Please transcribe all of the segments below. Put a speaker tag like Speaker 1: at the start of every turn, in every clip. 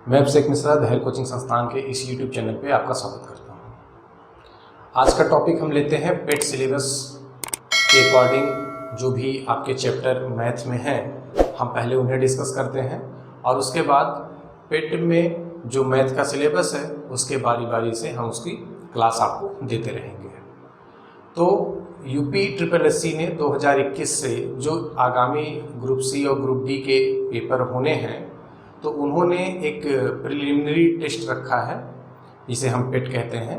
Speaker 1: मैं अभिषेक मिश्रा धैर्य कोचिंग संस्थान के इस YouTube चैनल पे आपका स्वागत करता हूँ। आज का टॉपिक हम लेते हैं पेट सिलेबस के अकॉर्डिंग जो भी आपके चैप्टर मैथ में हैं हम पहले उन्हें डिस्कस करते हैं और उसके बाद पेट में जो मैथ का सिलेबस है उसके बारी बारी से हम उसकी क्लास आपको देते रहेंगे। तो यूपी SSC ने 2021 से जो आगामी ग्रुप सी और ग्रुप डी के पेपर होने हैं तो उन्होंने एक प्रिलिमिनरी टेस्ट रखा है जिसे हम पेट कहते हैं।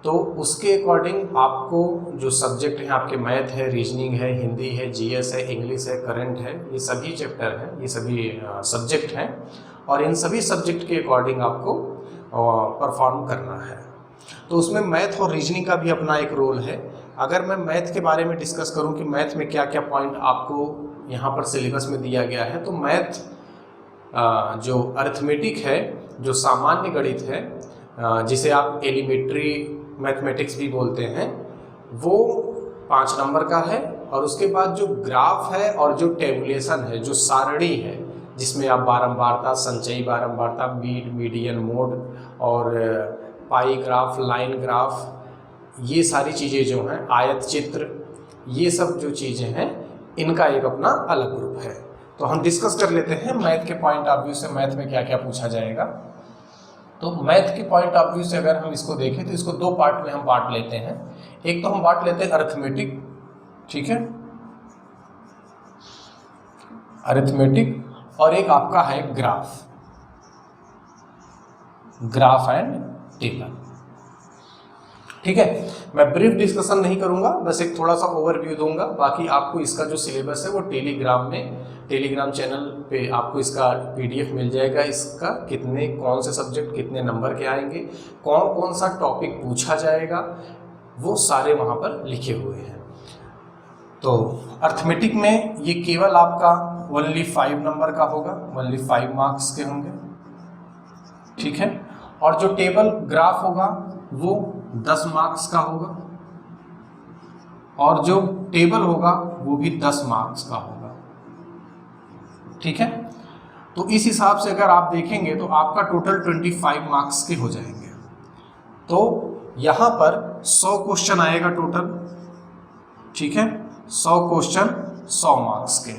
Speaker 1: तो उसके अकॉर्डिंग आपको जो सब्जेक्ट हैं आपके मैथ है, रीजनिंग है, हिंदी है, जीएस है, इंग्लिश है, करंट है, ये सभी चैप्टर हैं, ये सभी सब्जेक्ट हैं और इन सभी सब्जेक्ट के अकॉर्डिंग आपको परफॉर्म करना है। तो उसमें मैथ और रीजनिंग का भी अपना एक रोल है। अगर मैं मैथ के बारे में डिस्कस करूं कि मैथ में क्या क्या पॉइंट आपको यहाँ पर सिलेबस में दिया गया है, तो मैथ जो अरिथमेटिक है, जो सामान्य गणित है, जिसे आप एलिमेंट्री मैथमेटिक्स भी बोलते हैं, वो 5 नंबर का है। और उसके बाद जो ग्राफ है और जो टेबुलेशन है, जो सारणी है, जिसमें आप बारंबारता, संचयी बारंबारता, मीडियन मोड और पाई ग्राफ, लाइन ग्राफ, ये सारी चीज़ें जो हैं, आयत चित्र, ये सब जो चीज़ें हैं, इनका एक अपना अलग ग्रुप है। तो हम डिस्कस कर लेते हैं मैथ के पॉइंट ऑफ व्यू से मैथ में क्या क्या पूछा जाएगा। तो मैथ के पॉइंट ऑफ व्यू से अगर हम इसको देखें तो इसको 2 पार्ट में हम बांट लेते हैं। एक तो हम बांट लेते हैं अरिथमेटिक, ठीक है, अरिथमेटिक, और एक आपका है ग्राफ एंड टेबल, ठीक है। मैं ब्रीफ डिस्कशन नहीं करूंगा, बस एक थोड़ा सा ओवरव्यू दूंगा। बाकी आपको इसका जो सिलेबस है वो टेलीग्राम चैनल पे आपको इसका PDF मिल जाएगा। इसका कौन से सब्जेक्ट कितने नंबर के आएंगे, कौन कौन सा टॉपिक पूछा जाएगा, वो सारे वहाँ पर लिखे हुए हैं। तो अरिथमेटिक में ये केवल आपका ओनली 5 नंबर का होगा, ओनली 5 मार्क्स के होंगे, ठीक है। और जो टेबल ग्राफ होगा वो 10 मार्क्स का होगा और जो टेबल होगा वो भी 10 मार्क्स का होगा, ठीक है। तो इस हिसाब से अगर आप देखेंगे तो आपका टोटल 25 मार्क्स के हो जाएंगे। तो यहाँ पर 100 क्वेश्चन आएगा टोटल, ठीक है, 100 क्वेश्चन 100 मार्क्स के,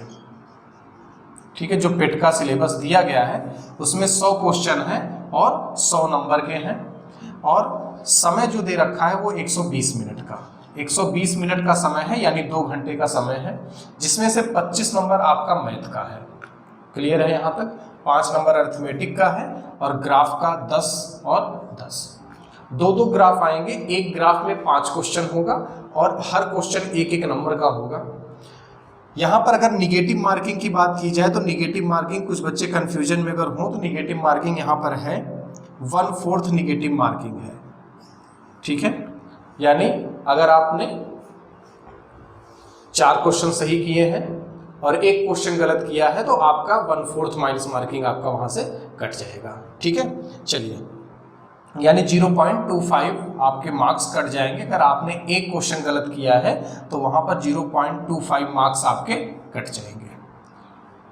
Speaker 1: ठीक है। जो पेट का सिलेबस दिया गया है उसमें 100 क्वेश्चन है और 100 नंबर के हैं और समय जो दे रखा है वो 120 मिनट का 120 मिनट का समय है, यानी 2 घंटे का समय है, जिसमें से 25 नंबर आपका मैथ का है। क्लियर है यहाँ तक? 5 नंबर अरिथमेटिक का है और ग्राफ का 10 और 10, 2 ग्राफ आएंगे। एक ग्राफ में 5 क्वेश्चन होगा और हर क्वेश्चन 1 नंबर का होगा। यहाँ पर अगर निगेटिव मार्किंग की बात की जाए तो निगेटिव मार्किंग, कुछ बच्चे कंफ्यूजन में अगर हो तो निगेटिव मार्किंग यहाँ पर है 1/4 निगेटिव मार्किंग है, ठीक है। यानी अगर आपने 4 क्वेश्चन सही किए हैं और 1 क्वेश्चन गलत किया है तो आपका 1/4 माइनस मार्किंग आपका वहां से कट जाएगा, ठीक है। चलिए, यानी 0.25 आपके मार्क्स कट जाएंगे। अगर आपने 1 क्वेश्चन गलत किया है तो वहां पर 0.25 मार्क्स आपके कट जाएंगे।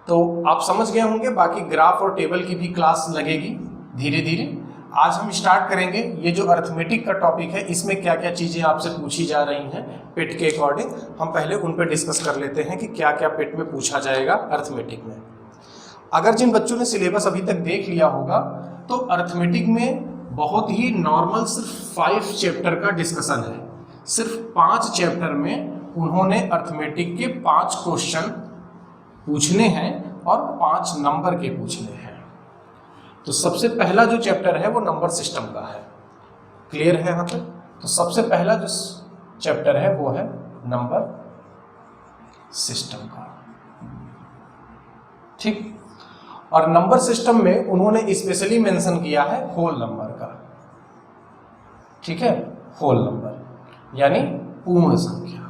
Speaker 1: तो आप समझ गए होंगे। बाकी ग्राफ और टेबल की भी क्लास लगेगी धीरे धीरे। आज हम स्टार्ट करेंगे ये जो अरिथमेटिक का टॉपिक है, इसमें क्या क्या चीज़ें आपसे पूछी जा रही हैं पेट के अकॉर्डिंग, हम पहले उन पर डिस्कस कर लेते हैं कि क्या क्या पेट में पूछा जाएगा अरिथमेटिक में। अगर जिन बच्चों ने सिलेबस अभी तक देख लिया होगा तो अरिथमेटिक में बहुत ही नॉर्मल सिर्फ 5 चैप्टर का डिस्कशन है। सिर्फ 5 चैप्टर में उन्होंने अरिथमेटिक के 5 क्वेश्चन पूछने हैं और 5 नंबर के पूछने हैं। तो सबसे पहला जो चैप्टर है वो नंबर सिस्टम का है। क्लियर है यहाँ तक? तो सबसे पहला जो चैप्टर है वो है नंबर सिस्टम का, ठीक। और नंबर सिस्टम में उन्होंने स्पेशली मेंशन किया है होल नंबर का, ठीक है, होल नंबर यानी पूर्ण संख्या।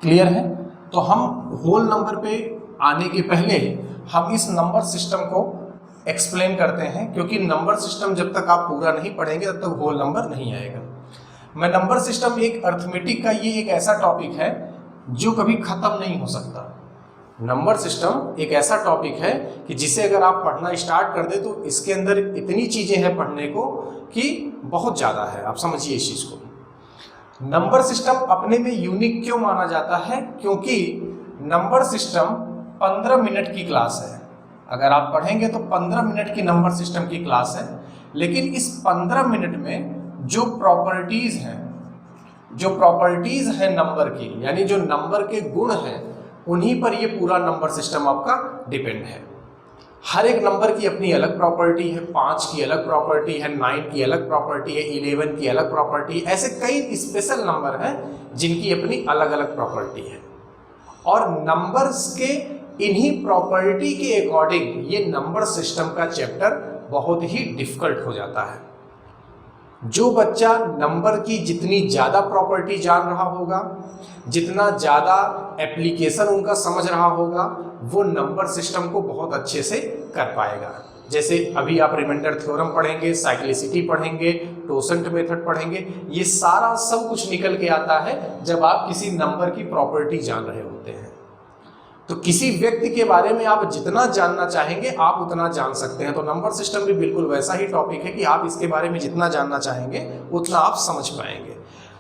Speaker 1: क्लियर है? तो हम होल नंबर पे आने के पहले हम इस नंबर सिस्टम को एक्सप्लेन करते हैं, क्योंकि नंबर सिस्टम जब तक आप पूरा नहीं पढ़ेंगे तब तक होल नंबर नहीं आएगा। मैं नंबर सिस्टम एक अरिथमेटिक का ये एक ऐसा टॉपिक है जो कभी खत्म नहीं हो सकता। नंबर सिस्टम एक ऐसा टॉपिक है कि जिसे अगर आप पढ़ना स्टार्ट कर दे तो इसके अंदर इतनी चीज़ें हैं पढ़ने को कि बहुत ज़्यादा है, आप समझिए इस चीज़ को। नंबर सिस्टम अपने में यूनिक क्यों माना जाता है? क्योंकि नंबर सिस्टम 15 मिनट की क्लास है। अगर आप पढ़ेंगे तो 15 मिनट की नंबर सिस्टम की क्लास है, लेकिन इस 15 मिनट में जो प्रॉपर्टीज़ हैं नंबर की, यानी जो नंबर के गुण हैं, उन्हीं पर ये पूरा नंबर सिस्टम आपका डिपेंड है। हर एक नंबर की अपनी अलग प्रॉपर्टी है, 5 की अलग प्रॉपर्टी है, 9 की अलग प्रॉपर्टी है, 11 की अलग प्रॉपर्टी है। ऐसे कई स्पेशल नंबर हैं जिनकी अपनी अलग अलग प्रॉपर्टी है, और नंबर्स के इन्हीं प्रॉपर्टी के अकॉर्डिंग ये नंबर सिस्टम का चैप्टर बहुत ही डिफिकल्ट हो जाता है। जो बच्चा नंबर की जितनी ज़्यादा प्रॉपर्टी जान रहा होगा, जितना ज़्यादा एप्लीकेशन उनका समझ रहा होगा, वो नंबर सिस्टम को बहुत अच्छे से कर पाएगा। जैसे अभी आप रिमाइंडर थ्योरम पढ़ेंगे, साइक्लिसिटी पढ़ेंगे, टोसेंट मेथड पढ़ेंगे, ये सारा सब कुछ निकल के आता है जब आप किसी नंबर की प्रॉपर्टी जान रहे होते हैं। तो किसी व्यक्ति के बारे में आप जितना जानना चाहेंगे आप उतना जान सकते हैं। तो नंबर सिस्टम भी बिल्कुल वैसा ही टॉपिक है कि आप इसके बारे में जितना जानना चाहेंगे उतना आप समझ पाएंगे।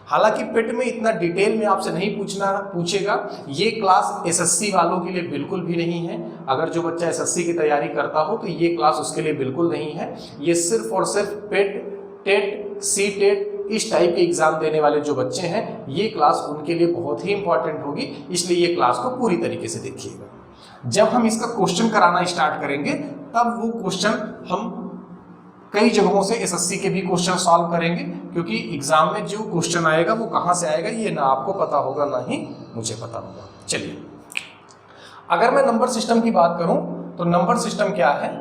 Speaker 1: हालांकि पेट में इतना डिटेल में आपसे नहीं पूछेगा। ये क्लास एसएससी वालों के लिए बिल्कुल भी नहीं है। अगर जो बच्चा एसएससी की तैयारी करता हो तो ये क्लास उसके लिए बिल्कुल नहीं है। ये सिर्फ और सिर्फ पेट, टेट, सी टेट, इस टाइप के एग्जाम देने वाले जो बच्चे हैं, ये क्लास उनके लिए बहुत ही इंपॉर्टेंट होगी। इसलिए ये क्लास को पूरी तरीके से देखिएगा। जब हम इसका क्वेश्चन कराना स्टार्ट करेंगे तब वो क्वेश्चन हम कई जगहों से एसएससी के भी क्वेश्चन सॉल्व करेंगे, क्योंकि एग्जाम में जो क्वेश्चन आएगा वो कहाँ से आएगा ये ना आपको पता होगा ना ही मुझे पता होगा। चलिए, अगर मैं नंबर सिस्टम की बात करूं तो नंबर सिस्टम क्या है,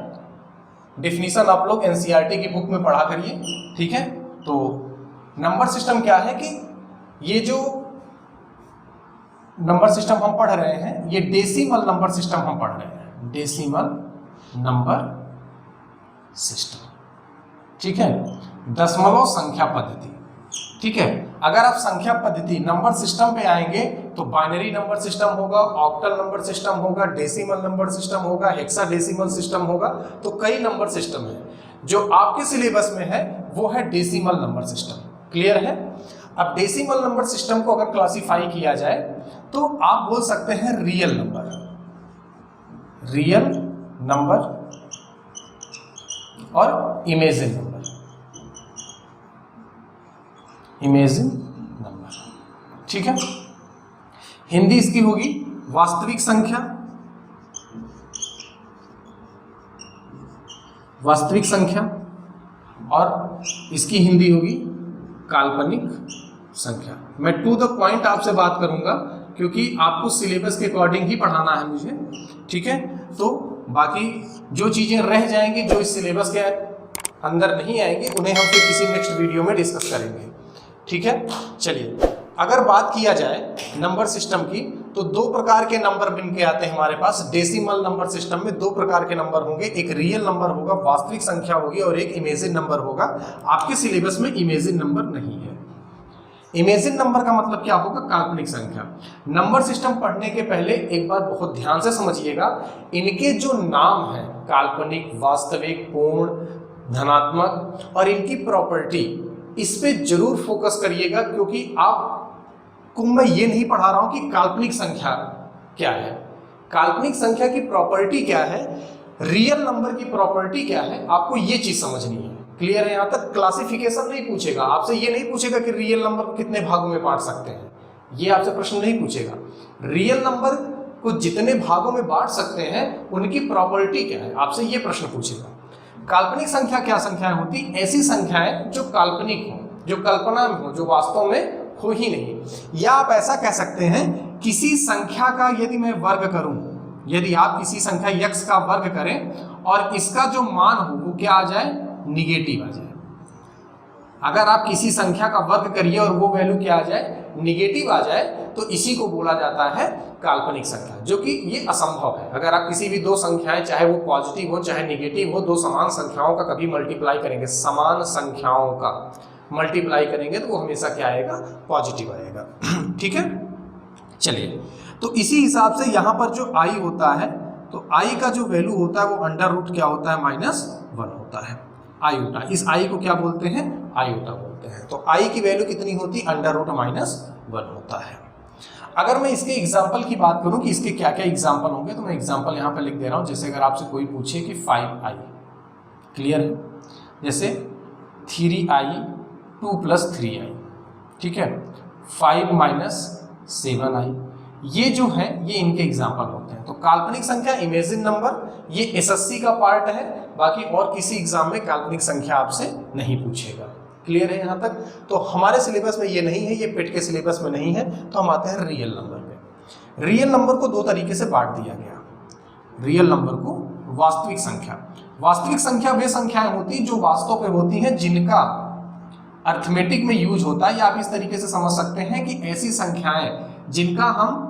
Speaker 1: डेफिनेशन आप लोग एनसीईआरटी की बुक में पढ़ा करिए, ठीक है। तो नंबर सिस्टम क्या है कि ये जो नंबर सिस्टम हम पढ़ रहे हैं ये डेसिमल नंबर सिस्टम हम पढ़ रहे हैं, डेसिमल नंबर सिस्टम, ठीक है। दशमलव संख्या पद्धति, ठीक है। अगर आप संख्या पद्धति नंबर सिस्टम पे आएंगे तो बाइनरी नंबर सिस्टम होगा, ऑक्टल नंबर सिस्टम होगा, डेसिमल नंबर सिस्टम होगा, हेक्साडेसिमल सिस्टम होगा। तो कई नंबर सिस्टम है। जो आपके सिलेबस में है वो है डेसिमल नंबर सिस्टम। क्लियर है? अब डेसिमल नंबर सिस्टम को अगर क्लासिफाई किया जाए तो आप बोल सकते हैं रियल नंबर, और इमेजिन नंबर, ठीक है। हिंदी इसकी होगी वास्तविक संख्या, और इसकी हिंदी होगी काल्पनिक संख्या। मैं टू द पॉइंट आपसे बात करूंगा क्योंकि आपको सिलेबस के अकॉर्डिंग ही पढ़ाना है मुझे, ठीक है। तो बाकी जो चीजें रह जाएंगी, जो इस सिलेबस के अंदर नहीं आएंगी, उन्हें हम फिर किसी नेक्स्ट वीडियो में डिस्कस करेंगे, ठीक है। चलिए, अगर बात किया जाए नंबर सिस्टम की तो दो प्रकार के नंबर बन के आते हैं हमारे पास। डेसिमल नंबर सिस्टम में दो प्रकार के नंबर होंगे, एक रियल नंबर होगा, वास्तविक संख्या होगी, और एक इमेजिन नंबर होगा। आपके सिलेबस में इमेजिन नंबर नहीं है। इमेजिन नंबर का मतलब क्या होगा? काल्पनिक संख्या। नंबर सिस्टम पढ़ने के पहले एक बात बहुत ध्यान से समझिएगा, इनके जो नाम है काल्पनिक, वास्तविक, पूर्ण, धनात्मक, और इनकी प्रॉपर्टी, इस पे जरूर फोकस करिएगा, क्योंकि आपको मैं ये नहीं पढ़ा रहा हूं कि काल्पनिक संख्या क्या है, काल्पनिक संख्या की प्रॉपर्टी क्या है, रियल नंबर की प्रॉपर्टी क्या है, आपको ये चीज समझनी है। क्लियर है? यहां तक क्लासिफिकेशन नहीं पूछेगा आपसे, ये नहीं पूछेगा कि रियल नंबर को कितने भागों में बांट सकते हैं, ये आपसे प्रश्न नहीं पूछेगा। रियल नंबर को जितने भागों में बांट सकते हैं उनकी प्रॉपर्टी क्या है, आपसे ये प्रश्न पूछेगा। काल्पनिक संख्या क्या संख्याएं होती? ऐसी संख्याएं जो काल्पनिक हो, जो कल्पना में हो, जो वास्तव में हो ही नहीं। या आप ऐसा कह सकते हैं, किसी संख्या का यदि मैं वर्ग करूं, यदि आप किसी संख्या x का वर्ग करें और इसका जो मान हो वो क्या आ जाए? निगेटिव आ जाए। अगर आप किसी संख्या का वर्ग करिए और वो वैल्यू क्या आ जाए? निगेटिव आ जाए, तो इसी को बोला जाता है काल्पनिक संख्या, जो कि ये असंभव है। अगर आप किसी भी दो संख्याएं, चाहे वो पॉजिटिव हो चाहे निगेटिव हो, दो समान संख्याओं का कभी मल्टीप्लाई करेंगे, समान संख्याओं का मल्टीप्लाई करेंगे तो वो हमेशा क्या आएगा? पॉजिटिव आएगा, ठीक है। चलिए, तो इसी हिसाब से यहाँ पर जो आई होता है, तो आई का जो वैल्यू होता है वो अंडर रूट क्या होता है, -1 होता है। आयोटा, इस आई को क्या बोलते हैं, आयोटा बोलते हैं। तो आई की वैल्यू कितनी होती है, अंडर रूट -1 होता है। अगर मैं इसके एग्जाम्पल की बात करूं कि इसके क्या क्या एग्जाम्पल होंगे, तो मैं एग्जाम्पल यहाँ पर लिख दे रहा हूँ। जैसे अगर आपसे कोई पूछे कि 5i, क्लियर है, जैसे 3i 2 + 3i, ठीक है, 5 - 7i, ये जो है ये इनके एग्जाम्पल होते हैं। तो काल्पनिक संख्या, इमेजिन नंबर, ये एसएससी का पार्ट है, बाकी और किसी एग्जाम में काल्पनिक संख्या आपसे नहीं पूछेगा। क्लियर है यहाँ तक? तो हमारे सिलेबस में ये नहीं है, ये पेट के सिलेबस में नहीं है। तो हम आते हैं रियल नंबर पे। रियल नंबर को 2 तरीके से बांट दिया गया। रियल नंबर को वास्तविक संख्या, वास्तविक संख्या वे संख्याएं होती जो वास्तव में होती हैं, जिनका अर्थमेटिक में यूज होता है, या आप इस तरीके से समझ सकते हैं कि ऐसी संख्याएं जिनका हम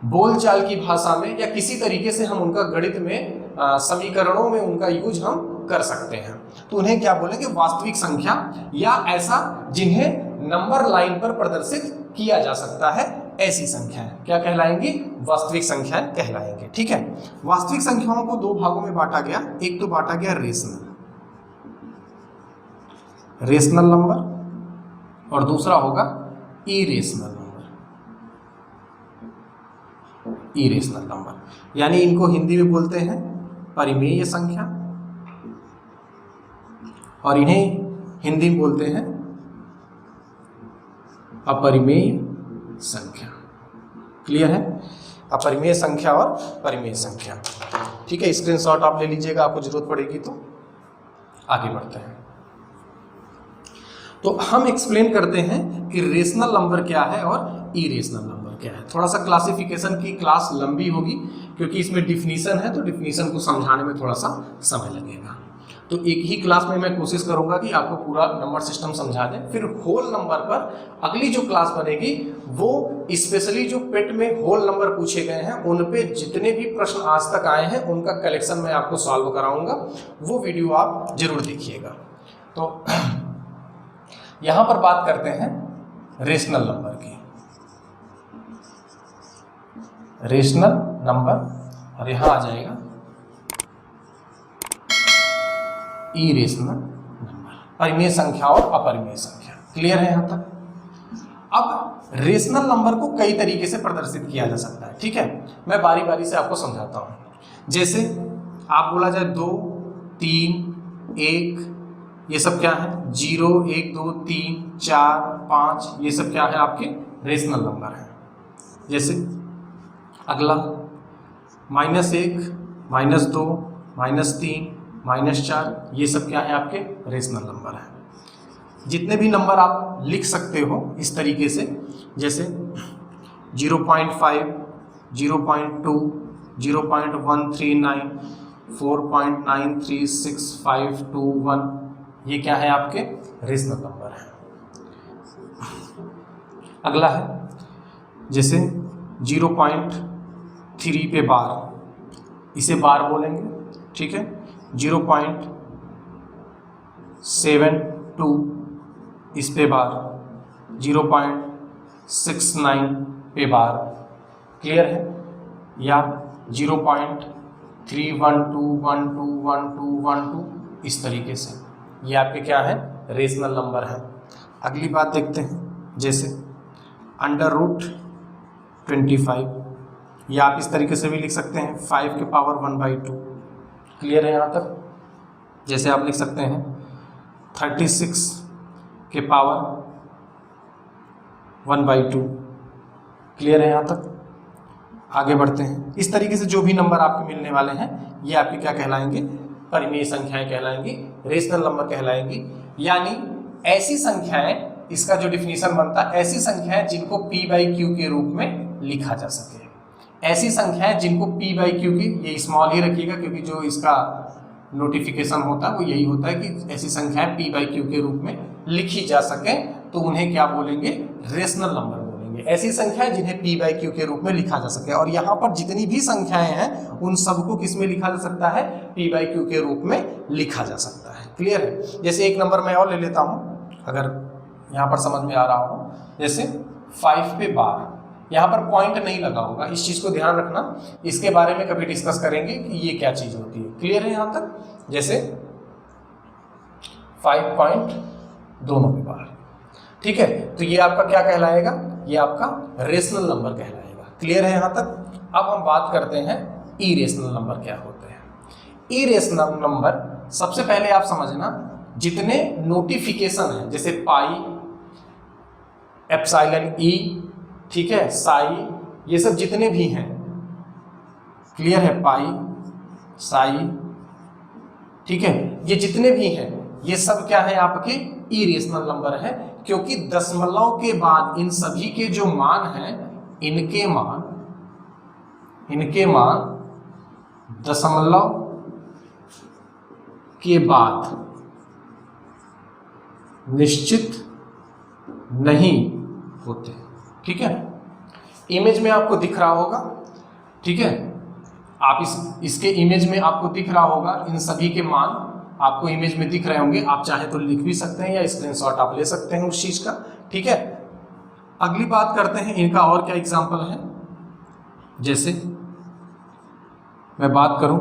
Speaker 1: बोलचाल की भाषा में या किसी तरीके से हम उनका गणित में समीकरणों में उनका यूज हम कर सकते हैं, तो उन्हें क्या बोलेंगे, वास्तविक संख्या, या ऐसा जिन्हें नंबर लाइन पर प्रदर्शित किया जा सकता है, ऐसी संख्याएं क्या कहलाएंगी, वास्तविक संख्याएं कहलाएंगे। ठीक है, वास्तविक संख्याओं को 2 भागों में बांटा गया। एक तो बांटा गया रेशनल नंबर, और दूसरा होगा इरेशनल नंबर। इरेशनल नंबर यानी इनको हिंदी में बोलते हैं परिमेय संख्या, और इन्हें हिंदी में बोलते हैं अपरिमेय संख्या। क्लियर है? अपरिमेय संख्या और परिमेय संख्या। ठीक है, स्क्रीनशॉट आप ले लीजिएगा, आपको जरूरत पड़ेगी तो। आगे बढ़ते हैं। तो हम एक्सप्लेन करते हैं कि रेशनल नंबर क्या है और इरेशनल नंबर क्या है। थोड़ा सा क्लासिफिकेशन की क्लास लंबी होगी, क्योंकि इसमें डिफिनीशन है, तो डिफिनीशन को समझाने में थोड़ा सा समय लगेगा। तो एक ही क्लास में मैं कोशिश करूंगा कि आपको पूरा नंबर सिस्टम समझा दें। फिर होल नंबर पर अगली जो क्लास बनेगी वो स्पेशली जो पेट में होल नंबर पूछे गए हैं उन पे जितने भी प्रश्न आज तक आए हैं उनका कलेक्शन मैं आपको सॉल्व कराऊंगा, वो वीडियो आप जरूर देखिएगा। तो यहां पर बात करते हैं रेशनल नंबर की। रेशनल नंबर, और यहां आ जाएगा इरेशनल नंबर, परिमेय संख्या और अपरिमेय संख्या। क्लियर है यहां तक? अब रेशनल नंबर को कई तरीके से प्रदर्शित किया जा सकता है। ठीक है, मैं बारी बारी से आपको समझाता हूं। जैसे आप बोला जाए 2, 3, 1, ये सब क्या है, 0, 1, 2, 3, 4, 5, ये सब क्या है, आपके रेशनल नंबर है। जैसे अगला -1, -2, -3, -4, ये सब क्या है, आपके रेशनल नंबर है। जितने भी नंबर आप लिख सकते हो इस तरीके से, जैसे 0.5, 0.2, 0.139, 4.93651, ये क्या है, आपके रेशनल नंबर है। अगला है जैसे 0.3 पे बार, इसे बार बोलेंगे। ठीक है, 0.72 इस पे बार, 0.69 पे बार। क्लियर है? या 0.3121212 इस तरीके से, ये आपके क्या है, रेशनल नंबर है। अगली बात देखते हैं, जैसे √25, या आप इस तरीके से भी लिख सकते हैं 5 के पावर 1/2। क्लियर है यहाँ तक? जैसे आप लिख सकते हैं 36 के पावर 1/2। क्लियर है यहाँ तक? आगे बढ़ते हैं। इस तरीके से जो भी नंबर आपके मिलने वाले हैं ये आपके क्या कहलाएंगे, परिमेय संख्याएं कहलाएंगी, रेशनल नंबर कहलाएंगी। यानी ऐसी संख्याएं, इसका जो डिफिनीशन बनता है, ऐसी संख्याएं जिनको p/q के रूप में लिखा जा सके। ऐसी संख्याएं जिनको p/q की, ये स्मॉल ही रखिएगा क्योंकि जो इसका नोटिफिकेशन होता है वो यही होता है कि ऐसी संख्याएं p/q के रूप में लिखी जा सके, तो उन्हें क्या बोलेंगे, रेशनल नंबर बोलेंगे। ऐसी संख्याएं जिन्हें p/q के रूप में लिखा जा सके। और यहाँ पर जितनी भी संख्याएं हैं उन सबको किस में लिखा जा सकता है, p/q के रूप में लिखा जा सकता है। क्लियर है? जैसे एक नंबर मैं और ले लेता हूँ, अगर यहाँ पर समझ में आ रहा हो, जैसे 5 पे बार, यहाँ पर पॉइंट नहीं लगा होगा, इस चीज को ध्यान रखना। इसके बारे में कभी डिस्कस करेंगे कि ये क्या चीज होती है। क्लियर है यहाँ तक? जैसे 5 पॉइंट दोनों के बाहर, ठीक है, तो ये आपका क्या कहलाएगा? ये आपका रेशनल नंबर कहलाएगा। क्लियर है यहाँ तक? अब हम बात करते हैं इरेशनल नंबर क्या होते हैं। इरेशनल नंबर सबसे पहले आप समझना, जितने नोटिफिकेशन है जैसे पाई, एप्सिलॉन ई, ठीक है, साई, ये सब जितने भी हैं, क्लियर है, पाई, साई, ठीक है, ये जितने भी हैं ये सब क्या है? आपके इरेशनल नंबर है, क्योंकि दशमलव के बाद इन सभी के जो मान हैं, इनके मान दशमलव के बाद निश्चित नहीं होते। ठीक है, इमेज में आपको दिख रहा होगा, ठीक है, आप इसके इमेज में आपको दिख रहा होगा, इन सभी के मान आपको इमेज में दिख रहे होंगे। आप चाहे तो लिख भी सकते हैं या स्क्रीनशॉट आप ले सकते हैं उस चीज का। ठीक है, अगली बात करते हैं इनका और क्या एग्जांपल है। जैसे मैं बात करूं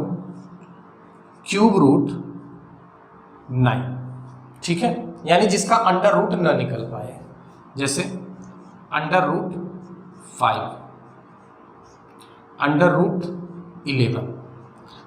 Speaker 1: क्यूब रूट 9, ठीक है, यानी जिसका अंडर रूट न निकल पाए, जैसे अंडर रूट 5, अंडर रूट 11।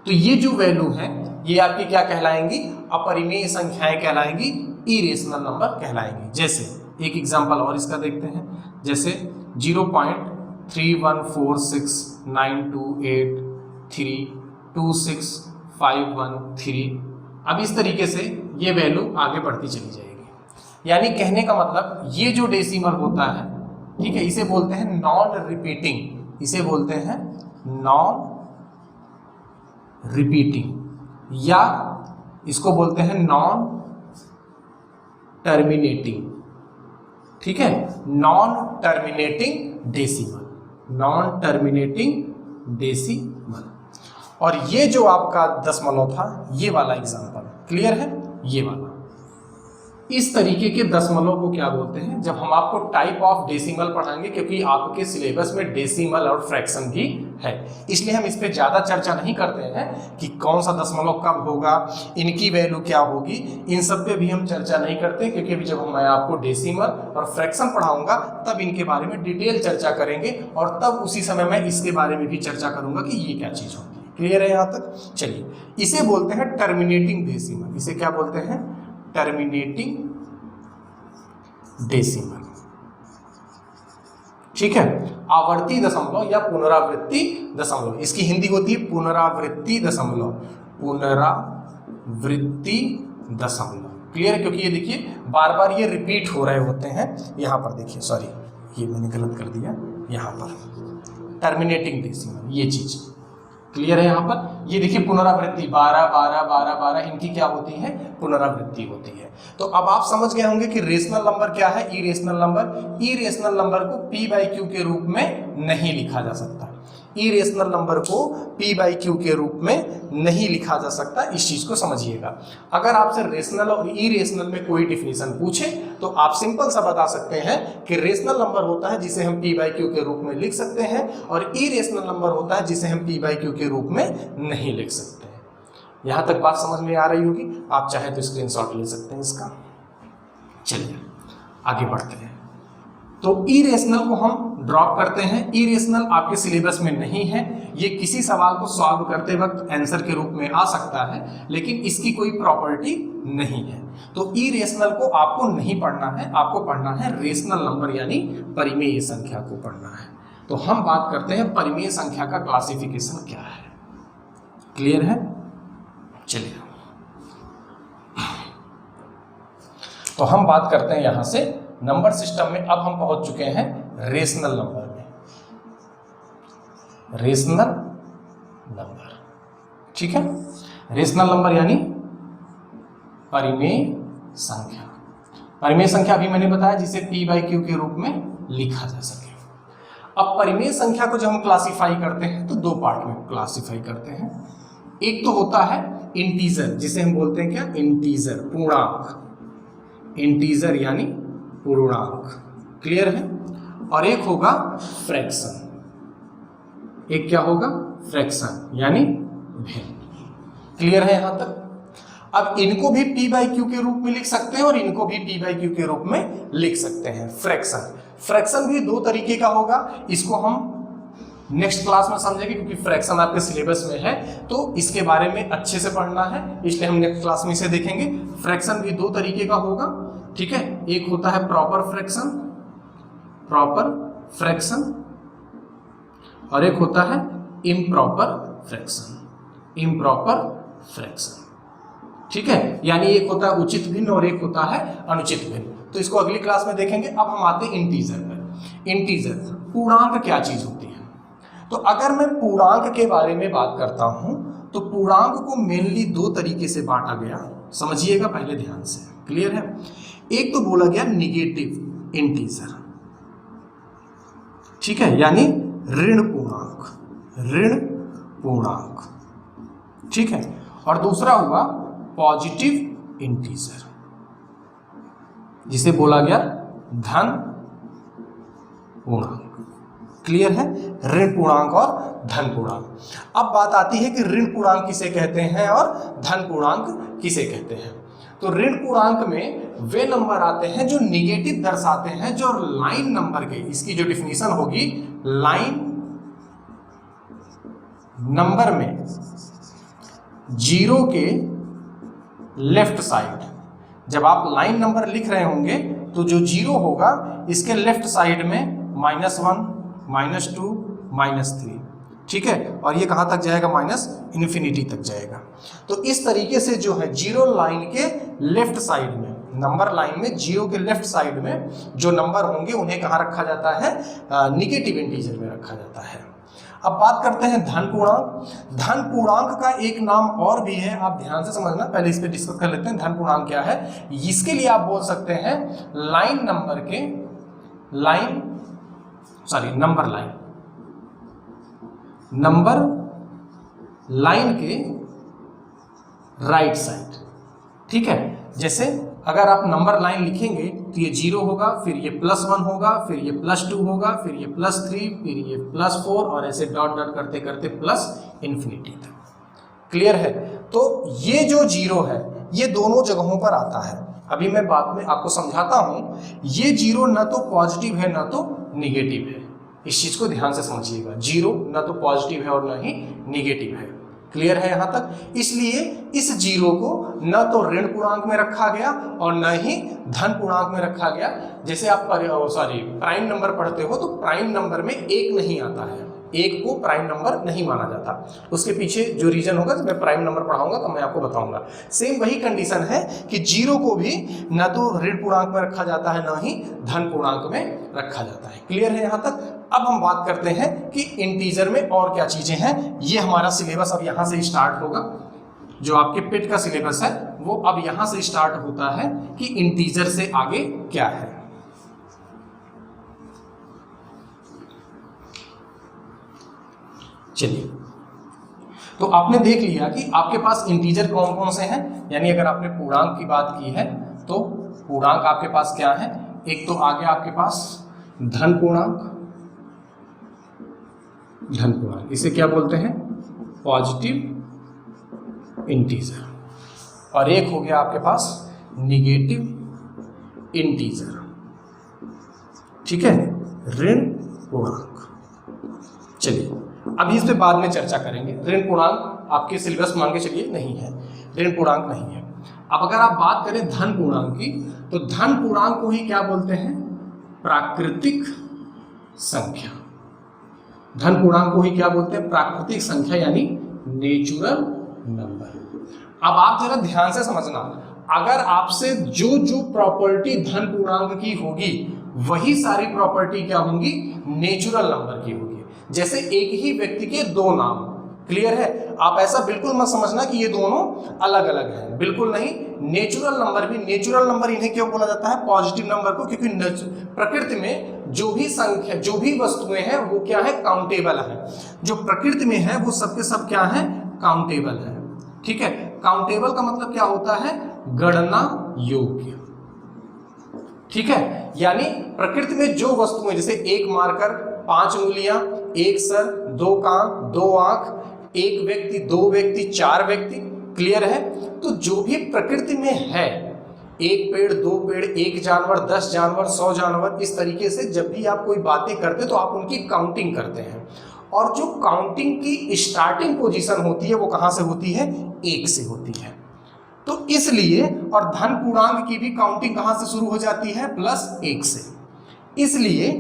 Speaker 1: तो ये जो वैल्यू है ये आपकी क्या कहलाएंगी? अपरिमेय संख्याएं कहलाएंगी, इरेशनल नंबर कहलाएंगी। जैसे एक एग्जांपल और इसका देखते हैं, जैसे 0.3146928326513। अब इस तरीके से ये वैल्यू आगे बढ़ती चली जाएगी। यानी कहने का मतलब ये जो डेसिमल होता है, ठीक है, इसे बोलते हैं नॉन रिपीटिंग, इसे बोलते हैं नॉन रिपीटिंग, या इसको बोलते हैं नॉन टर्मिनेटिंग। ठीक है, non terminating decimal, non terminating decimal. और ये जो आपका दशमलव था, ये वाला एग्जांपल क्लियर है, ये वाला, इस तरीके के दशमलव को क्या बोलते हैं? जब हम आपको टाइप ऑफ डेसिमल पढ़ाएंगे, क्योंकि आपके सिलेबस में डेसिमल और फ्रैक्शन भी है, इसलिए हम इस पे ज़्यादा चर्चा नहीं करते हैं कि कौन सा दशमलव कब होगा, इनकी वैल्यू क्या होगी, इन सब पे भी हम चर्चा नहीं करते, क्योंकि अभी जब मैं आपको डेसिमल और फ्रैक्शन पढ़ाऊंगा तब इनके बारे में डिटेल चर्चा करेंगे, और तब उसी समय मैं इसके बारे में भी चर्चा करूंगा कि ये क्या चीज़ होती है। क्लियर है यहाँ तक? चलिए, इसे बोलते हैं टर्मिनेटिंग डेसिमल। इसे क्या बोलते हैं? Terminating decimal. ठीक है, आवर्ती दशमलव या पुनरावृत्ति दशमलव, इसकी हिंदी होती है पुनरावृत्ति दशमलव, पुनरावृत्ति दशमलव। क्लियर है? क्योंकि ये देखिए बार बार ये रिपीट हो रहे होते हैं। यहाँ पर देखिए, सॉरी ये मैंने गलत कर दिया, यहाँ पर टर्मिनेटिंग डेसिमल, ये चीज क्लियर है। यहाँ पर ये देखिए पुनरावृत्ति 12 12 12 12, इनकी क्या होती है? पुनरावृत्ति होती है। तो अब आप समझ गए होंगे कि रेशनल नंबर क्या है, इरेशनल नंबर। इरेशनल नंबर को p/q के रूप में नहीं लिखा जा सकता, इरेशनल नंबर को p/q के रूप में नहीं लिखा जा सकता, इस चीज को समझिएगा। अगर आपसे रेशनल और इरेशनल में कोई डिफिनीशन पूछे तो आप सिंपल सा बता सकते हैं कि रेशनल नंबर होता है जिसे हम p/q के रूप में लिख सकते हैं, और इरेशनल नंबर होता है जिसे हम p/q के रूप में नहीं लिख सकते हैं। यहां तक बात समझ में आ रही होगी, आप चाहे तो स्क्रीनशॉट ले सकते हैं इसका। चलिए आगे बढ़ते हैं। तो इरेशनल को हम ड्रॉप करते हैं, इरेशनल आपके सिलेबस में नहीं है, ये किसी सवाल को सॉल्व करते वक्त आंसर के रूप में आ सकता है, लेकिन इसकी कोई प्रॉपर्टी नहीं है। तो इरेशनल को आपको नहीं पढ़ना है, आपको पढ़ना है रेशनल नंबर यानी परिमेय संख्या को पढ़ना है। तो हम बात करते हैं परिमेय संख्या का क्लासिफिकेशन क्या है। क्लियर है? चलिए, तो हम बात करते हैं यहां से नंबर सिस्टम में। अब हम पहुंच चुके हैं रेशनल नंबर में, रेशनल नंबर। ठीक है, रेशनल नंबर यानी परिमेय संख्या। परिमेय संख्या अभी मैंने बताया जिसे p/q के रूप में लिखा जा सके। अब परिमेय संख्या को जब हम क्लासिफाई करते हैं तो दो पार्ट में क्लासिफाई करते हैं। एक तो होता है इंटीजर, जिसे हम बोलते हैं क्या? इंटीजर, पूर्णांक, इंटीजर यानी पूर्णांक। क्लियर है? और एक होगा फ्रैक्शन। एक क्या होगा? फ्रैक्शन यानी भिन्न। क्लियर है यहां तक? अब इनको भी p बाई क्यू के रूप में लिख सकते हैं और इनको भी p बाई क्यू के रूप में लिख सकते हैं। फ्रैक्शन भी दो तरीके का होगा, इसको हम नेक्स्ट क्लास में समझेंगे क्योंकि फ्रैक्शन आपके सिलेबस में है तो इसके बारे में अच्छे से पढ़ना है, इसलिए हम नेक्स्ट क्लास में इसे देखेंगे। फ्रैक्शन भी दो तरीके का होगा, ठीक है। एक होता है प्रॉपर फ्रैक्शन और एक होता है इम्प्रॉपर फ्रैक्शन, ठीक है। यानी एक होता है उचित भिन्न और एक होता है अनुचित भिन्न। तो इसको अगली क्लास में देखेंगे। अब हम आते हैं इंटीजर पर। इंटीजर पूर्णांक क्या चीज होती है? तो अगर मैं पूर्णांक के बारे में बात करता हूं तो पूर्णांक को मेनली दो तरीके से बांटा गया, समझिएगा पहले ध्यान से। क्लियर है? एक तो बोला गया निगेटिव इंटीजर, ठीक है, यानी ऋण पूर्णांक, ठीक है। और दूसरा हुआ पॉजिटिव इंटीजर जिसे बोला गया धन पूर्णांक। क्लियर है? ऋण पूर्णांक और धन पूर्णांक। अब बात आती है कि ऋण पूर्णांक किसे कहते हैं और धन पूर्णांक किसे कहते हैं। तो ऋण पूर्णांक में वे नंबर आते हैं जो निगेटिव दर्शाते हैं, जो लाइन नंबर के, इसकी जो डिफिनीशन होगी, लाइन नंबर में जीरो के लेफ्ट साइड, जब आप लाइन नंबर लिख रहे होंगे तो जो जीरो होगा इसके लेफ्ट साइड में -1, -2, -3, ठीक है। और ये कहाँ तक जाएगा? -इन्फिनिटी तक जाएगा। तो इस तरीके से जो है जीरो लाइन के लेफ्ट साइड में, नंबर लाइन में जीरो के लेफ्ट साइड में जो नंबर होंगे उन्हें कहाँ रखा जाता है? निगेटिव इंटीजर में रखा जाता है। अब बात करते हैं धन पूर्णांक। धन पूर्णांक का एक नाम और भी है, आप ध्यान से समझना, पहले इस पे डिस्कस कर लेते हैं। धन पूर्णांक क्या है? इसके लिए आप बोल सकते हैं नंबर लाइन के राइट साइड, ठीक है। जैसे अगर आप नंबर लाइन लिखेंगे तो ये 0 होगा, फिर ये +1 होगा, फिर ये +2 होगा, फिर ये +3, फिर ये +4 और ऐसे डॉट डॉट करते करते +इन्फिनिटी तक। क्लियर है? तो ये जो 0 है ये दोनों जगहों पर आता है। अभी मैं बात में आपको समझाता हूं। ये 0 न तो पॉजिटिव है न तो निगेटिव है, इस चीज को ध्यान से समझिएगा। 0 न तो पॉजिटिव है और न ही निगेटिव है। क्लियर है यहां तक? इसलिए इस 0 को न तो ऋण पूर्णांक में रखा गया और न ही धन पूर्णांक में रखा गया। जैसे आप प्राइम नंबर पढ़ते हो तो प्राइम नंबर में 1 नहीं आता है, 1 को प्राइम नंबर नहीं माना जाता। उसके पीछे जो रीजन होगा, जब मैं प्राइम नंबर पढ़ाऊंगा तो मैं आपको बताऊंगा। सेम वही कंडीशन है कि 0 को भी न तो ऋण पूर्णांक में रखा जाता है न ही धन पूर्णांक में रखा जाता है। क्लियर है यहां तक? अब हम बात करते हैं कि इंटीजर में और क्या चीजें हैं। ये हमारा सिलेबस अब यहां से स्टार्ट होगा। जो आपके पेट का सिलेबस है वो अब यहां से स्टार्ट होता है कि इंटीजर से आगे क्या है। चलिए, तो आपने देख लिया कि आपके पास इंटीजर कौन कौन से हैं। यानी अगर आपने पूर्णांक की बात की है तो पूर्णांक आपके पास क्या है? एक तो आ गया आपके पास धन पूर्णांक, इसे क्या बोलते हैं? Positive integer. और एक हो गया आपके पास निगेटिव इंटीजर, ठीक है, ऋण पूर्णांक। चलिए, अभी इस पे बाद में चर्चा करेंगे। ऋण पूर्णांक आपके सिलेबस मान के चलिए नहीं है, ऋण पूर्णांक नहीं है। अब अगर आप बात करें धन पूर्णांक की तो धन पूर्णांक को ही क्या बोलते हैं? प्राकृतिक संख्या। धन पूर्णांक को ही क्या बोलते हैं? प्राकृतिक संख्या यानी नेचुरल नंबर। अब आप जरा ध्यान से समझना, अगर आपसे जो प्रॉपर्टी धन पूर्णांक की होगी वही सारी प्रॉपर्टी क्या होंगी? नेचुरल नंबर की होगी। जैसे एक ही व्यक्ति के दो नाम। क्लियर है? आप ऐसा बिल्कुल मत समझना कि ये दोनों अलग अलग हैं, बिल्कुल नहीं। नेचुरल नंबर भी, नेचुरल नंबर इन्हें क्यों बोला जाता है? पॉजिटिव नंबर को, क्योंकि प्रकृति में जो भी संख्या, जो भी वस्तुएं हैं वो क्या है? काउंटेबल है। जो प्रकृति में है वो सबके सब क्या है? काउंटेबल है। ठीक है, काउंटेबल का मतलब क्या होता है? गणना योग्य। ठीक है, यानी प्रकृति में जो वस्तुएं, जैसे एक मार्कर, 5 उंगलियां, एक सर, 2 कान, 2 आंख, एक व्यक्ति, 2 व्यक्ति, 4 व्यक्ति, क्लियर है। तो जो भी प्रकृति में है, एक पेड़, 2 पेड़, एक जानवर, 10 जानवर, 100 जानवर, इस तरीके से जब भी आप कोई बातें करते तो आप उनकी काउंटिंग करते हैं। और जो काउंटिंग की स्टार्टिंग पोजीशन होती है वो कहां से होती है? 1 से होती है। तो इसलिए, और धन पूर्णांक की भी काउंटिंग कहां से शुरू हो जाती है? +1 से। इसलिए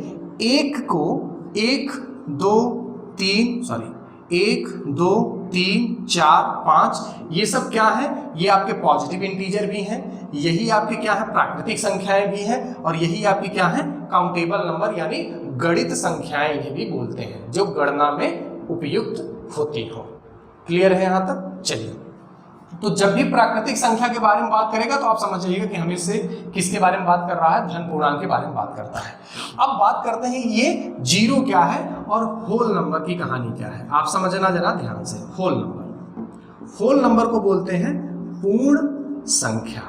Speaker 1: 1 को 1 2 3 1 2 3 4 5 ये सब क्या है? ये आपके पॉजिटिव इंटीजर भी हैं, यही आपके क्या है? प्राकृतिक संख्याएं भी हैं, और यही आपकी क्या है? काउंटेबल नंबर यानी गणित संख्याएं इन्हें भी बोलते हैं, जो गणना में उपयुक्त होती हो। क्लियर है यहां तक? चलिए, तो जब भी प्राकृतिक संख्या के बारे में बात करेगा तो आप समझ जाइएगा कि हमें से किसके बारे में बात कर रहा है? धन पूर्णांक के बारे में बात करता है। अब बात करते हैं ये जीरो क्या है और होल नंबर की कहानी क्या है। आप समझना जरा ध्यान से। होल नंबर को बोलते हैं पूर्ण संख्या।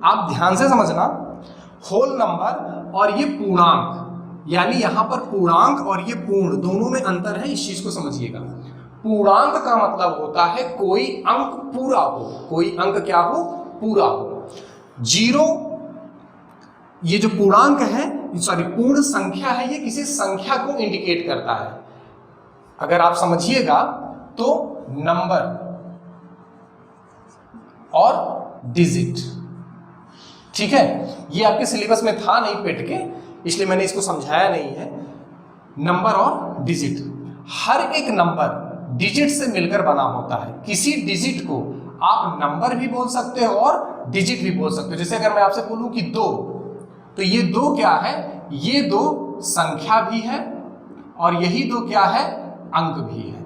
Speaker 1: आप ध्यान से समझना, होल नंबर और ये पूर्णांक, यानी यहां पर पूर्णांक और ये पूर्ण दोनों में अंतर है, इस चीज को समझिएगा। पूर्णांक का मतलब होता है कोई अंक पूरा हो, कोई अंक क्या हो? पूरा हो। जीरो, ये जो पूर्णांक है, पूर्ण संख्या है, ये किसी संख्या को इंडिकेट करता है। अगर आप समझिएगा तो नंबर और डिजिट, ठीक है, ये आपके सिलेबस में था नहीं पेट के, इसलिए मैंने इसको समझाया नहीं है। नंबर और डिजिट, हर एक नंबर डिजिट से मिलकर बना होता है। किसी डिजिट को आप नंबर भी बोल सकते हो और डिजिट भी बोल सकते हो। जैसे अगर मैं आपसे बोलूं कि 2, तो ये 2 क्या है? ये 2 संख्या भी है और यही 2 क्या है? अंक भी है।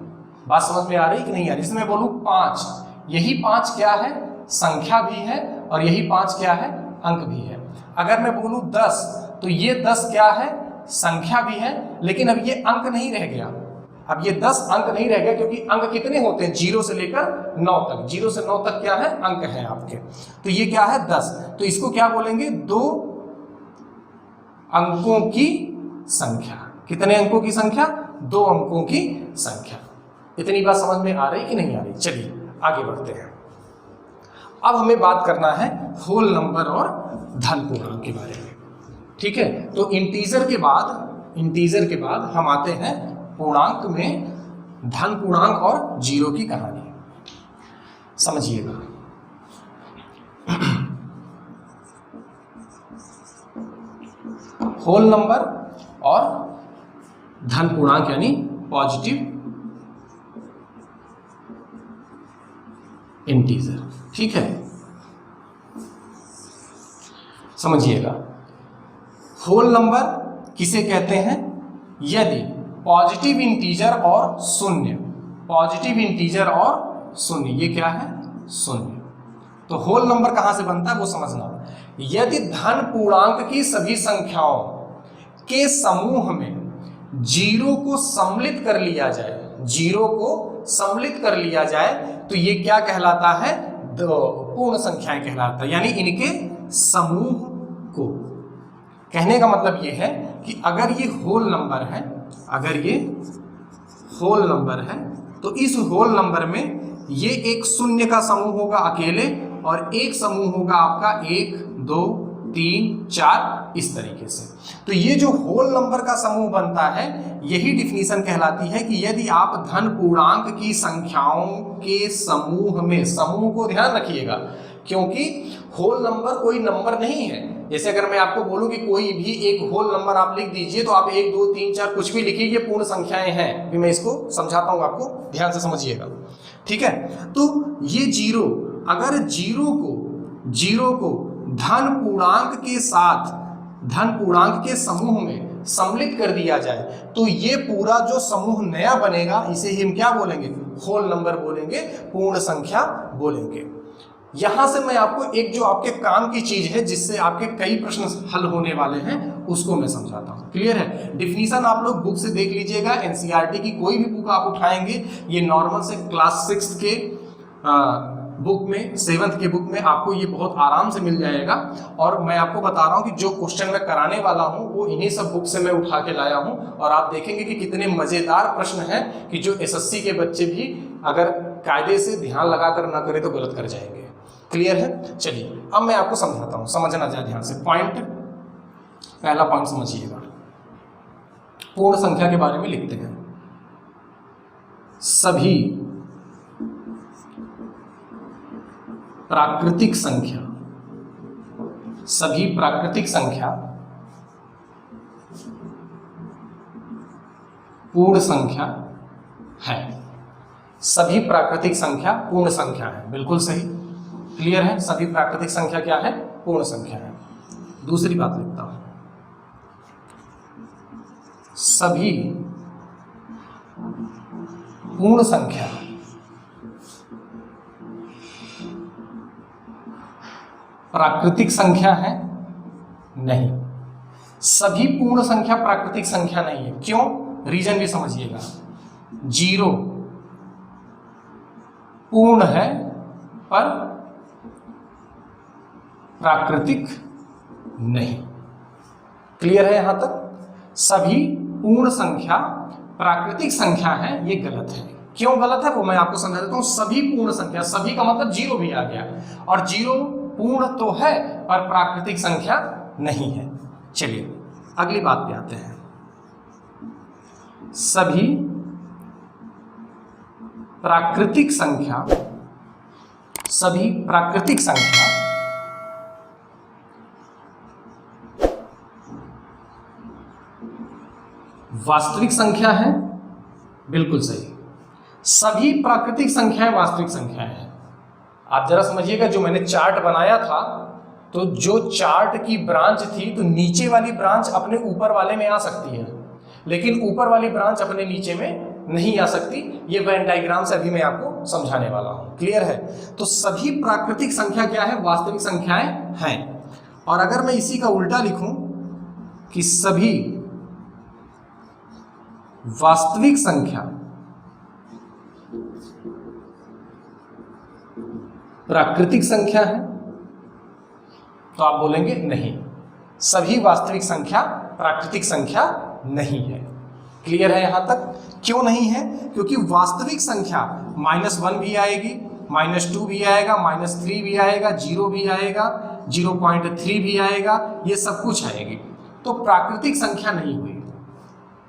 Speaker 1: बात समझ में आ रही कि नहीं आ रही? जैसे मैं बोलूं 5, यही 5 क्या है? संख्या भी है और यही 5 क्या है? अंक भी है। अगर मैं बोलूं 10, तो ये 10 क्या है? संख्या भी है, लेकिन अब ये अंक नहीं रह गया। अब ये 10 अंक नहीं रह गया, क्योंकि अंक कितने होते हैं? 0 से लेकर 9 तक। 0 से 9 तक क्या है? अंक है आपके। तो ये क्या है? 10। तो इसको क्या बोलेंगे? 2 अंकों की संख्या। कितने अंकों की संख्या? 2 अंकों की संख्या। इतनी बात समझ में आ रही कि नहीं आ रही? चलिए आगे बढ़ते हैं। अब हमें बात करना है होल नंबर और धन पूर्णांक के बारे में, ठीक है। तो इंटीजर के बाद हम आते हैं पूर्णांक में, धन पूर्णांक और जीरो की कहानी समझिएगा। होल नंबर और धन पूर्णांक यानी पॉजिटिव इंटीजर, ठीक है, समझिएगा। होल नंबर किसे कहते हैं? यदि पॉजिटिव इंटीजर और शून्य, पॉजिटिव इंटीजर और शून्य, ये क्या है? शून्य। तो होल नंबर कहां से बनता है वो समझना। यदि धन पूर्णांक की सभी संख्याओं के समूह में जीरो को सम्मिलित कर लिया जाए, जीरो को सम्मिलित कर लिया जाए, तो ये क्या कहलाता है? पूर्ण संख्याएं कहलाता है, यानी इनके समूह को। कहने का मतलब ये है कि अगर ये होल नंबर है, अगर ये होल नंबर है, तो इस होल नंबर में ये एक शून्य का समूह होगा अकेले, और एक समूह होगा आपका 1 2 3 4 इस तरीके से। तो ये जो होल नंबर का समूह बनता है, यही डिफिनीशन कहलाती है कि यदि आप धन पूर्णांक की संख्याओं के समूह में, समूह को ध्यान रखिएगा, क्योंकि होल नंबर कोई नंबर नहीं है। जैसे अगर मैं आपको बोलूं कि कोई भी एक होल नंबर आप लिख दीजिए, तो आप 1 2 3 4 कुछ भी लिखिए, ये पूर्ण संख्याएं हैं। फिर मैं इसको समझाता हूं, आपको ध्यान से समझिएगा, ठीक है। तो ये जीरो, अगर जीरो को धन पूर्णांक के साथ, धन पूर्णांक के समूह में सम्मिलित कर दिया जाए, तो ये पूरा जो समूह नया बनेगा, इसे ही हम क्या बोलेंगे? होल नंबर बोलेंगे, पूर्ण संख्या बोलेंगे। यहां से मैं आपको एक जो आपके काम की चीज है, जिससे आपके कई प्रश्न हल होने वाले हैं, उसको मैं समझाता हूं। क्लियर है? डिफिनीशन आप लोग बुक से देख लीजिएगा, एनसीईआरटी की कोई भी बुक आप उठाएंगे, ये नॉर्मल से क्लास 6 के बुक में 7th के बुक में आपको ये बहुत आराम से मिल जाएगा। और मैं आपको बता रहा हूँ कि जो क्वेश्चन मैं कराने वाला हूँ वो इन्हीं सब बुक से मैं उठा के लाया हूँ, और आप देखेंगे कि कितने मज़ेदार प्रश्न हैं कि जो एसएससी के बच्चे भी अगर कायदे से ध्यान लगा कर ना करें तो गलत कर जाएंगे। क्लियर है? चलिए अब मैं आपको समझाता हूँ, समझना जाए ध्यान से। पहला पॉइंट समझिएगा, पूर्ण संख्या के बारे में लिखते हैं। सभी प्राकृतिक संख्या, सभी प्राकृतिक संख्या पूर्ण संख्या है। सभी प्राकृतिक संख्या पूर्ण संख्या है, बिल्कुल सही। क्लियर है? सभी प्राकृतिक संख्या क्या है? पूर्ण संख्या है। दूसरी बात लिखता हूं, सभी पूर्ण संख्या प्राकृतिक संख्या है नहीं। सभी पूर्ण संख्या प्राकृतिक संख्या नहीं है। क्यों? रीजन भी समझिएगा। 0 पूर्ण है पर प्राकृतिक नहीं। क्लियर है यहां तक? सभी पूर्ण संख्या प्राकृतिक संख्या है, ये गलत है। क्यों गलत है वो मैं आपको समझा देता हूं। सभी पूर्ण संख्या, सभी का मतलब 0 भी आ गया, और 0 पूर्ण तो है पर प्राकृतिक संख्या नहीं है। चलिए अगली बात पे आते हैं। सभी प्राकृतिक संख्या, सभी प्राकृतिक संख्या वास्तविक संख्या है, बिल्कुल सही। सभी प्राकृतिक संख्याएं वास्तविक संख्याएं हैं। आप जरा समझिएगा, जो मैंने चार्ट बनाया था, तो जो चार्ट की ब्रांच थी तो नीचे वाली ब्रांच अपने ऊपर वाले में आ सकती है, लेकिन ऊपर वाली ब्रांच अपने नीचे में नहीं आ सकती। ये वेन डायग्राम से अभी मैं आपको समझाने वाला हूं। क्लियर है? तो सभी प्राकृतिक संख्या क्या है? वास्तविक संख्याएं हैं। और अगर मैं इसी का उल्टा लिखूं कि सभी वास्तविक संख्या प्राकृतिक संख्या है, तो आप बोलेंगे नहीं, सभी वास्तविक संख्या प्राकृतिक संख्या नहीं है। क्लियर है यहां तक? क्यों नहीं है? क्योंकि वास्तविक संख्या -1 भी आएगी, -2 भी आएगा, -3 भी आएगा, 0 भी आएगा, 0.3 भी आएगा, ये सब कुछ आएगी। तो प्राकृतिक संख्या नहीं हुई।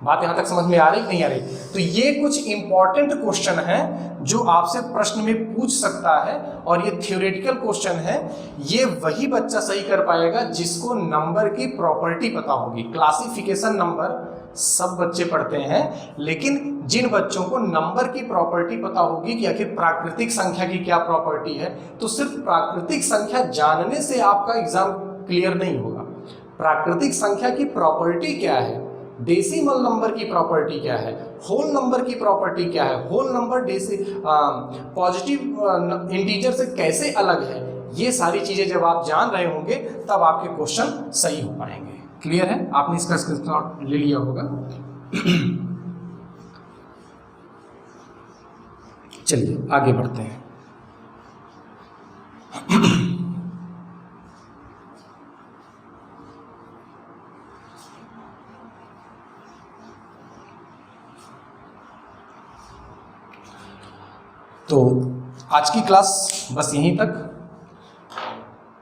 Speaker 1: बात यहां तक समझ में आ रही नहीं आ रही? तो ये कुछ इंपॉर्टेंट क्वेश्चन है जो आपसे प्रश्न में पूछ सकता है, और ये थ्योरेटिकल क्वेश्चन है। ये वही बच्चा सही कर पाएगा जिसको नंबर की प्रॉपर्टी पता होगी। क्लासिफिकेशन नंबर सब बच्चे पढ़ते हैं, लेकिन जिन बच्चों को नंबर की प्रॉपर्टी पता होगी कि आखिर प्राकृतिक संख्या की क्या प्रॉपर्टी है, तो सिर्फ प्राकृतिक संख्या जानने से आपका एग्जाम क्लियर नहीं होगा। प्राकृतिक संख्या की प्रॉपर्टी क्या है, डेसिमल नंबर की प्रॉपर्टी क्या है, होल नंबर की प्रॉपर्टी क्या है, होल नंबर पॉजिटिव इंटीजर से कैसे अलग है, ये सारी चीजें जब आप जान रहे होंगे तब आपके क्वेश्चन सही हो पाएंगे। क्लियर है? आपने इसका स्क्रीनशॉट ले लिया होगा। चलिए आगे बढ़ते हैं। तो आज की क्लास बस यहीं तक।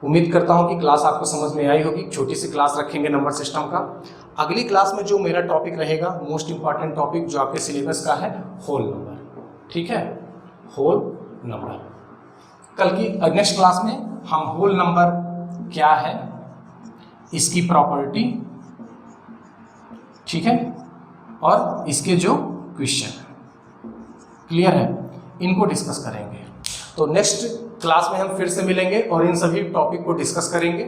Speaker 1: उम्मीद करता हूं कि क्लास आपको समझ में आई होगी। छोटी सी क्लास रखेंगे नंबर सिस्टम का। अगली क्लास में जो मेरा टॉपिक रहेगा, मोस्ट इंपॉर्टेंट टॉपिक जो आपके सिलेबस का है, होल नंबर। ठीक है? Whole number. कल की नेक्स्ट क्लास में हम होल नंबर क्या है, इसकी प्रॉपर्टी, ठीक है, और इसके जो क्वेश्चन है, क्लियर है, इनको डिस्कस करेंगे। तो नेक्स्ट क्लास में हम फिर से मिलेंगे और इन सभी टॉपिक को डिस्कस करेंगे।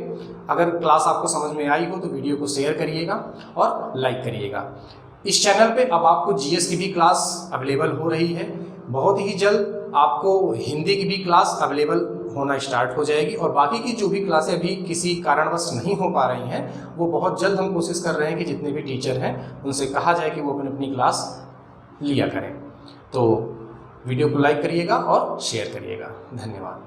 Speaker 1: अगर क्लास आपको समझ में आई हो तो वीडियो को शेयर करिएगा और लाइक करिएगा। इस चैनल पे अब आपको जीएस की भी क्लास अवेलेबल हो रही है। बहुत ही जल्द आपको हिंदी की भी क्लास अवेलेबल होना स्टार्ट हो जाएगी, और बाकी की जो भी क्लासें अभी किसी कारणवश नहीं हो पा रही हैं, वो बहुत जल्द हम कोशिश कर रहे हैं कि जितने भी टीचर हैं उनसे कहा जाए कि वो अपनी अपनी क्लास लिया करें। तो वीडियो को लाइक करिएगा और शेयर करिएगा। धन्यवाद।